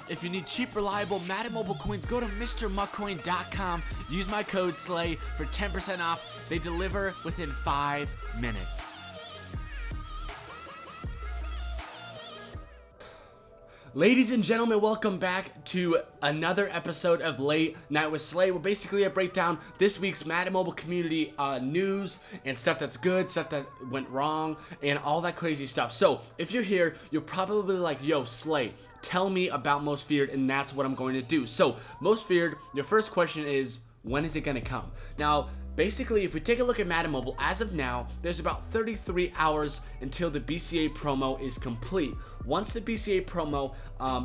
If you need cheap, reliable Madden Mobile coins, go to MrMuckCoin.com. Use my code SLAY for 10% off. They deliver within 5 minutes. Ladies and gentlemen, welcome back to another episode of Late Night with Slay, where basically I break down this week's Madden Mobile community news and stuff that's good, stuff that went wrong, and all that crazy stuff. So, if you're here, you're probably like, yo, Slay, tell me about Most Feared, and that's what I'm going to do. So, Most Feared, your first question is, when is it going to come? Now, basically, if we take a look at Madden Mobile, as of now, there's about 33 hours until the BCA promo is complete. Once the BCA promo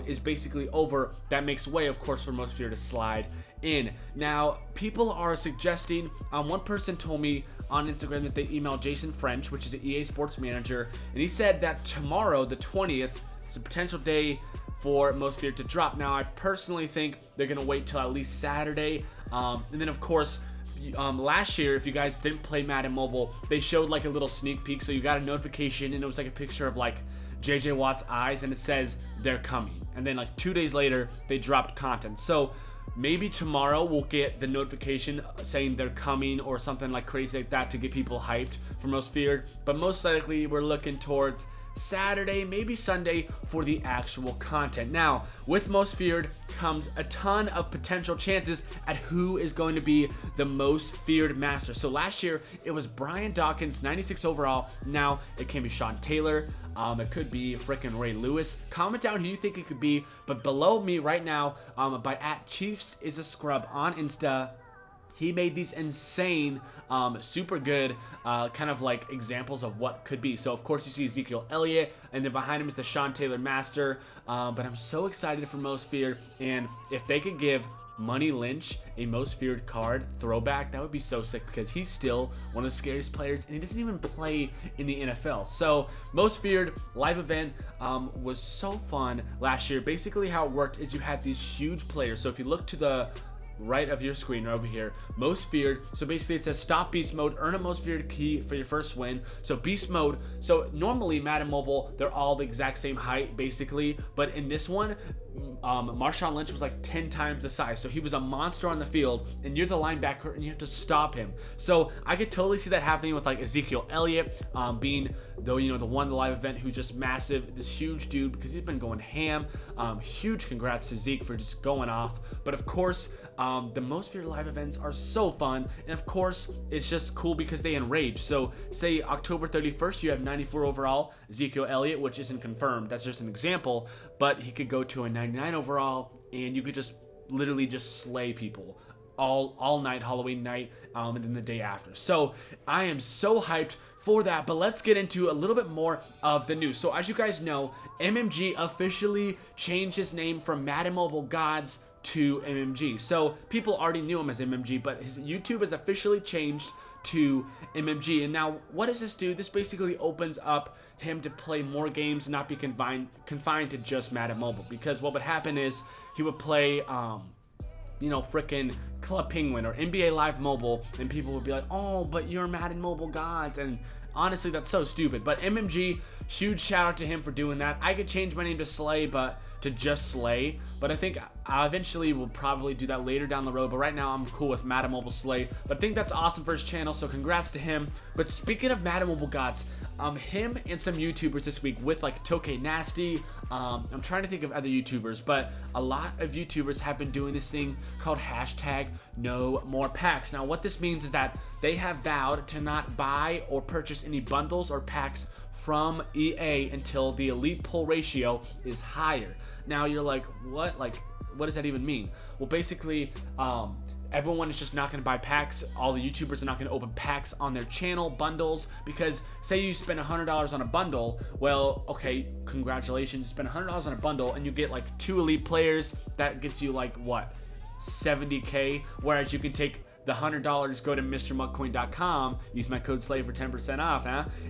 is basically over, that makes way, of course, for Most Feared to slide in. Now, people are suggesting, one person told me on Instagram that they emailed Jason French, which is an EA Sports manager, and he said that tomorrow, the 20th, is a potential day for Most Feared to drop. Now, I personally think they're going to wait till at least Saturday, and then, of course, last year, if you guys didn't play Madden Mobile, they showed like a little sneak peek, so you got a notification and it was like a picture of like JJ Watt's eyes and it says they're coming, and then like 2 days later they dropped content. So maybe tomorrow we'll get the notification saying they're coming or something like crazy like that to get people hyped for Most Feared, but most likely we're looking towards Saturday, maybe Sunday for the actual content. Now, with Most Feared comes a ton of potential chances at who is going to be the Most Feared master. So last year, it was Brian Dawkins, 96 overall. Now, it can be Sean Taylor. It could be frickin' Ray Lewis. Comment down who you think it could be. But below me right now, by @ChiefsIsAScrub on Insta, he made these insane, super good, kind of like examples of what could be. So, of course, you see Ezekiel Elliott, and then behind him is the Sean Taylor Master. But I'm so excited for Most Feared, and if they could give Money Lynch a Most Feared card throwback, that would be so sick, because he's still one of the scariest players, and he doesn't even play in the NFL. So, Most Feared live event was so fun last year. Basically, how it worked is you had these huge players. So, if you look to the right of your screen right over here, Most Feared. So basically it says stop beast mode, earn a Most Feared key for your first win. So beast mode, so normally Madden Mobile, they're all the exact same height basically, but in this one, Marshawn Lynch was like 10 times the size, so he was a monster on the field, and you're the linebacker and you have to stop him. So I could totally see that happening with like Ezekiel Elliott, being the one in the live event who's just massive, this huge dude, because he's been going ham. Huge congrats to Zeke for just going off. But of course, the Most Feared live events are so fun, and of course it's just cool because they enrage. So say October 31st you have 94 overall Ezekiel Elliott, which isn't confirmed, that's just an example, but he could go to a 99 overall and you could just literally just slay people all night, Halloween night, and then the day after. So I am so hyped for that, but let's get into a little bit more of the news. So as you guys know, MMG officially changed his name from Madden Mobile Gods to MMG. So people already knew him as MMG, but his YouTube has officially changed to MMG. And now what does this do? This basically opens up him to play more games and not be confined to just Madden Mobile, because what would happen is he would play frickin' Club Penguin or NBA Live Mobile, and people would be like, oh, but you're Madden Mobile Gods, and honestly that's so stupid. But MMG, huge shout out to him for doing that. I could change my name to Slay, but to just Slay, but I think I eventually will probably do that later down the road, but right now I'm cool with Madden Mobile Slay. But I think that's awesome for his channel, so congrats to him. But speaking of Madden Mobile Gods, him and some YouTubers this week with like Toke Nasty, I'm trying to think of other YouTubers, but a lot of YouTubers have been doing this thing called #NOMOREPACKS. Now what this means is that they have vowed to not buy or purchase any bundles or packs from EA until the elite pull ratio is higher. Now you're like, what? Like, what does that even mean? Well, basically, everyone is just not going to buy packs. All the YouTubers are not going to open packs on their channel, bundles, because say you spend $100 on a bundle, well, okay, congratulations, you spend $100 on a bundle and you get like 2 elite players. That gets you like, what, 70K, whereas you can take the $100, go to MrMuckCoin.com, use my code SLAY for 10% off,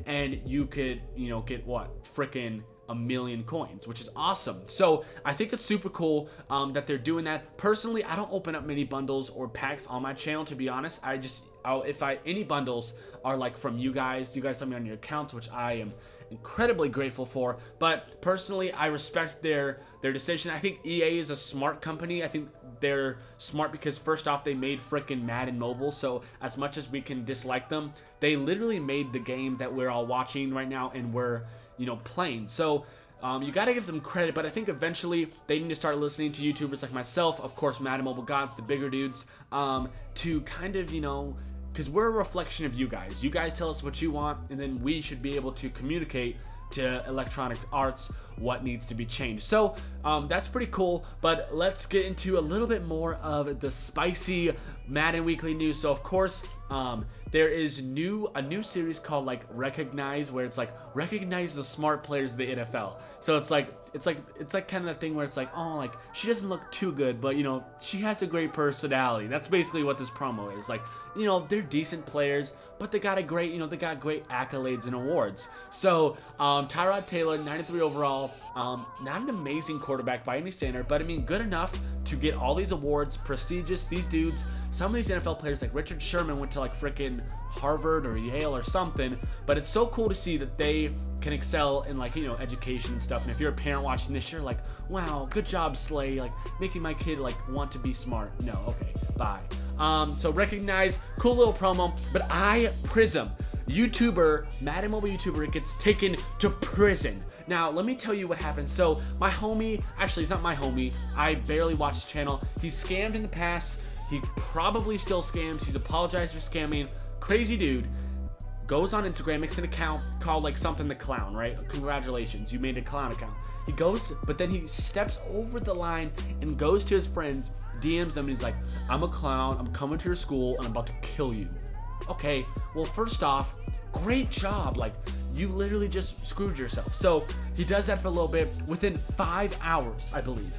and you could, get what, frickin' a million coins, which is awesome. So I think it's super cool that they're doing that. Personally, I don't open up many bundles or packs on my channel, to be honest. If any bundles are like from you guys let me on your accounts, which I am incredibly grateful for. But personally, I respect their decision. I think EA is a smart company. I think they're smart because first off, they made frickin' Madden Mobile. So as much as we can dislike them, they literally made the game that we're all watching right now and we're, you know, playing. So you got to give them credit, but I think eventually they need to start listening to YouTubers like myself, of course, Madden Mobile Gods, the bigger dudes, to kind of, you know, because we're a reflection of you guys. You guys tell us what you want, and then we should be able to communicate to Electronic Arts what needs to be changed. So that's pretty cool, but let's get into a little bit more of the spicy Madden Weekly news. So of course, there is a new series called like Recognize, where it's like recognize the smart players of the NFL. So it's like kind of that thing where it's like, oh, like she doesn't look too good, but you know, she has a great personality. That's basically what this promo is. Like, you know, they're decent players, but they got great accolades and awards. So Tyrod Taylor, 93 overall, not an amazing quarterback by any standard, but I mean good enough to get all these awards, prestigious. These dudes, some of these NFL players like Richard Sherman went to like frickin' Harvard or Yale or something, but it's so cool to see that they can excel in, like, you know, education and stuff. And if you're a parent watching this, you're like, wow, good job, Slay, like making my kid like want to be smart. No, okay, bye. So Recognize, cool little promo, but Prism, YouTuber, Madden Mobile YouTuber, gets taken to prison. Now, let me tell you what happened. So my homie, actually he's not my homie, I barely watch his channel. He's scammed in the past. He probably still scams. He's apologized for scamming. Crazy dude. Goes on Instagram, makes an account called like something the clown, right? Congratulations, you made a clown account. He goes, but then he steps over the line and goes to his friends, DMs them, and he's like, I'm a clown, I'm coming to your school, and I'm about to kill you. Okay, well, first off, great job. Like, you literally just screwed yourself. So he does that for a little bit. Within 5 hours, I believe,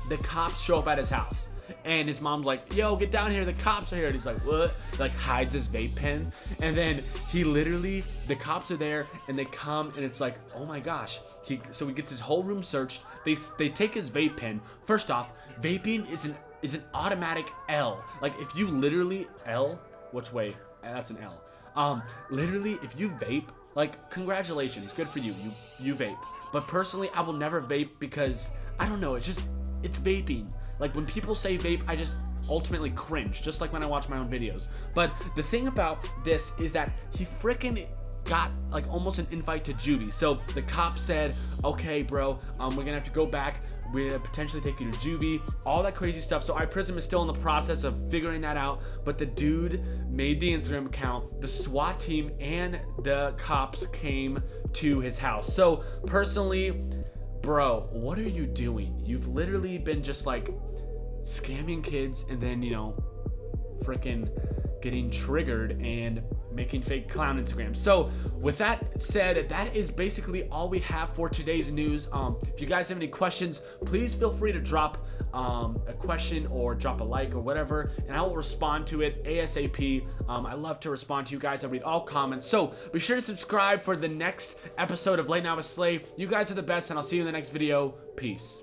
the cops show up at his house. And his mom's like, yo, get down here, the cops are here. And he's like, what? Like, hides his vape pen. And then he literally, the cops are there and they come and it's like, oh my gosh. So he gets his whole room searched. They take his vape pen. First off, vaping is an automatic L. Like, if you literally, L? Which way? That's an L. Literally, if you vape, like, congratulations, good for you. You vape. But personally, I will never vape because, I don't know, it's vaping. Like, when people say vape, I just ultimately cringe, just like when I watch my own videos. But the thing about this is that he frickin' got like almost an invite to juvie. So the cop said, okay, bro, we're gonna have to go back. We're gonna potentially take you to juvie, all that crazy stuff. So Prism is still in the process of figuring that out, but the dude made the Instagram account. The SWAT team and the cops came to his house. So personally, bro, what are you doing? You've literally been just like scamming kids and then, you know, freaking getting triggered and making fake clown Instagrams. So with that said, that is basically all we have for today's news. If you guys have any questions, please feel free to drop a question or drop a like or whatever, and I will respond to it ASAP. I love to respond to you guys. I read all comments. So be sure to subscribe for the next episode of Late Night with Slay. You guys are the best, and I'll see you in the next video. Peace.